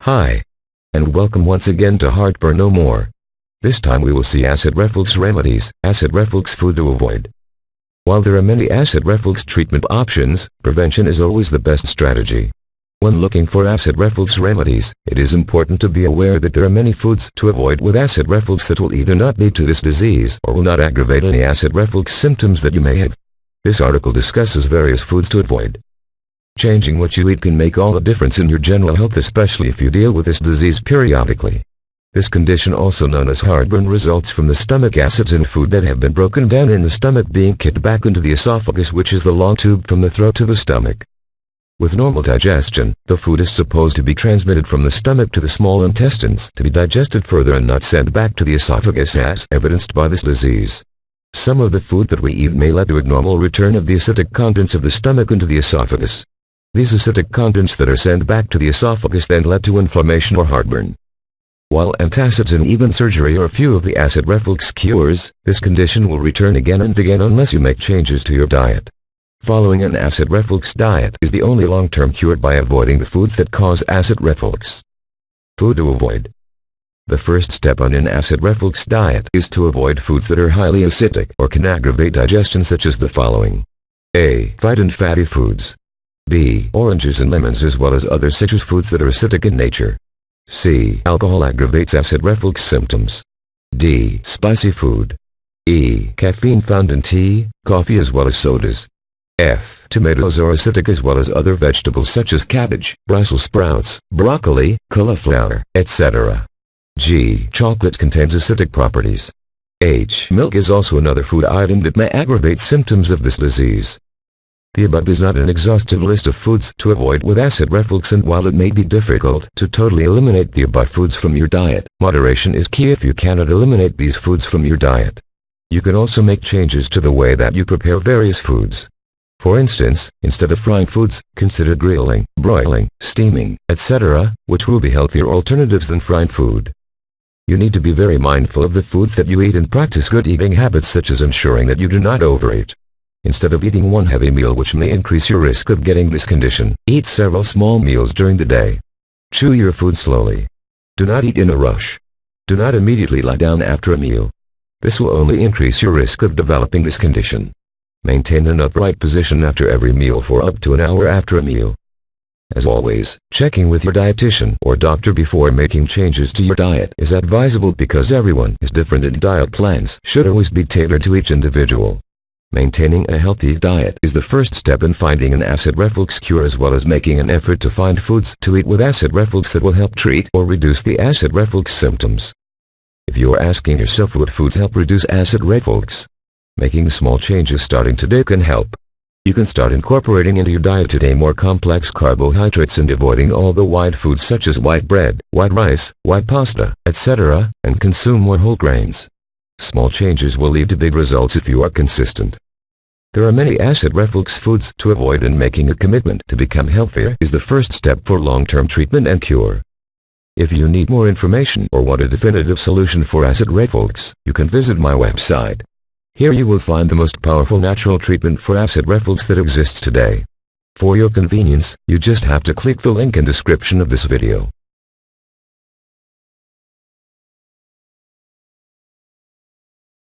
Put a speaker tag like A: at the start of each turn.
A: Hi, and welcome once again to Heartburn No More. This time we will see acid reflux remedies, acid reflux food to avoid. While there are many acid reflux treatment options, prevention is always the best strategy. When looking for acid reflux remedies, it is important to be aware that there are many foods to avoid with acid reflux that will either not lead to this disease or will not aggravate any acid reflux symptoms that you may have. This article discusses various foods to avoid. Changing what you eat can make all the difference in your general health, especially if you deal with this disease periodically. This condition, also known as heartburn, results from the stomach acids in food that have been broken down in the stomach being kicked back into the esophagus, which is the long tube from the throat to the stomach. With normal digestion, the food is supposed to be transmitted from the stomach to the small intestines to be digested further and not sent back to the esophagus as evidenced by this disease. Some of the food that we eat may lead to abnormal return of the acidic contents of the stomach into the esophagus. These acidic contents that are sent back to the esophagus then lead to inflammation or heartburn. While antacids and even surgery are a few of the acid reflux cures, this condition will return again and again unless you make changes to your diet. Following an acid reflux diet is the only long-term cure by avoiding the foods that cause acid reflux. Food to avoid. The first step on an acid reflux diet is to avoid foods that are highly acidic or can aggravate digestion, such as the following. A. Fried and fatty foods. B. Oranges and lemons, as well as other citrus foods that are acidic in nature. C. Alcohol aggravates acid reflux symptoms. D. Spicy food. E. Caffeine found in tea, coffee, as well as sodas. F. Tomatoes are acidic, as well as other vegetables such as cabbage, Brussels sprouts, broccoli, cauliflower, etc. G. Chocolate contains acidic properties. H. Milk is also another food item that may aggravate symptoms of this disease. The above is not an exhaustive list of foods to avoid with acid reflux, and while it may be difficult to totally eliminate the above foods from your diet, moderation is key if you cannot eliminate these foods from your diet. You can also make changes to the way that you prepare various foods. For instance, instead of frying foods, consider grilling, broiling, steaming, etc., which will be healthier alternatives than fried food. You need to be very mindful of the foods that you eat and practice good eating habits, such as ensuring that you do not overeat. Instead of eating one heavy meal which may increase your risk of getting this condition, eat several small meals during the day. Chew your food slowly. Do not eat in a rush. Do not immediately lie down after a meal. This will only increase your risk of developing this condition. Maintain an upright position after every meal for up to an hour after a meal. As always, checking with your dietitian or doctor before making changes to your diet is advisable, because everyone is different and diet plans should always be tailored to each individual. Maintaining a healthy diet is the first step in finding an acid reflux cure, as well as making an effort to find foods to eat with acid reflux that will help treat or reduce the acid reflux symptoms. If you are asking yourself what foods help reduce acid reflux, making small changes starting today can help. You can start incorporating into your diet today more complex carbohydrates and avoiding all the white foods such as white bread, white rice, white pasta, etc., and consume more whole grains. Small changes will lead to big results if you are consistent. There are many acid reflux foods to avoid, and making a commitment to become healthier is the first step for long-term treatment and cure. If you need more information or want a definitive solution for acid reflux, you can visit my website. Here you will find the most powerful natural treatment for acid reflux that exists today. For your convenience, you just have to click the link in description of this video.